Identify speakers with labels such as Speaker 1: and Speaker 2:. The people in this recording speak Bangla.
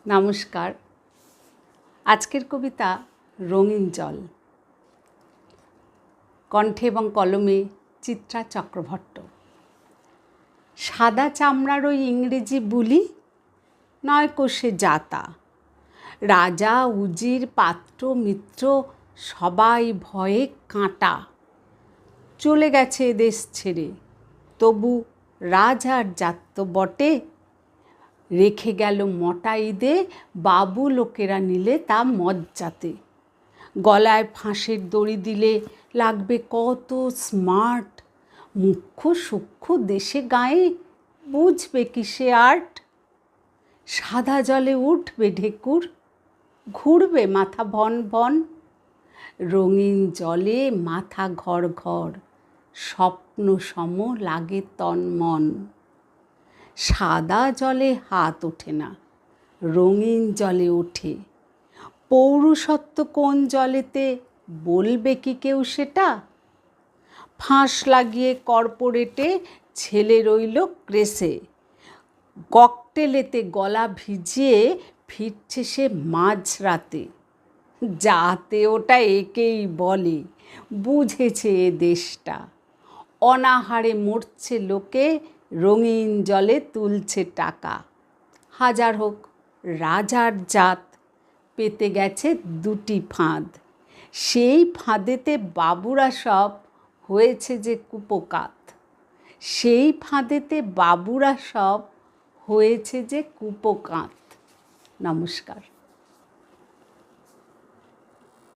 Speaker 1: নমস্কার। আজকের কবিতা রঙিন জল। কণ্ঠে এবং কলমে চিত্রা চক্রবর্ত। সাদা চামড়ার ওই ইংরেজি বুলি নয় কোষে জাতা। রাজা উজির পাত্র মিত্র সবাই ভয়ে কাঁটা। চলে গেছে দেশ ছেড়ে, তবু রাজার জাত বটে। রেখে গেল মোটা ঈদে, বাবু লোকেরা নিলে তা মজ্জাতে। গলায় ফাঁসের দড়ি দিলে লাগবে কত স্মার্ট। মুখ্য সূক্ষ্ম দেশে গায়ে বুঝবে কিসে আর্ট। সাদা জলে উঠবে ঢেকুর, ঘুরবে মাথা ভন ভন। রঙিন জলে মাথা ঘর ঘর, স্বপ্ন সম লাগে তন মন। সাদা জলে হাত ওঠে না, রঙিন জলে ওঠে। পৌরুষত্ব কোন জলেতে, বলবে কি কেউ সেটা? ফাঁস লাগিয়ে কর্পোরেটে ছেলে রইল ক্রেসে। ককটেলেতে গলা ভিজিয়ে ফিরছে সে মাঝরাতে। যাতে ওটা একেই বলে, বুঝেছে এ দেশটা। অনাহারে মরছে লোকে, রঙিন জলে তুলছে টাকা। হাজার হোক রাজার জাত, পেতে গেছে দুটি ফাঁদ। সেই ফাঁদেতে বাবুরা সব হয়েছে যে কুপোকাত। সেই ফাঁদেতে বাবুরা সব হয়েছে যে কুপোকাত। নমস্কার।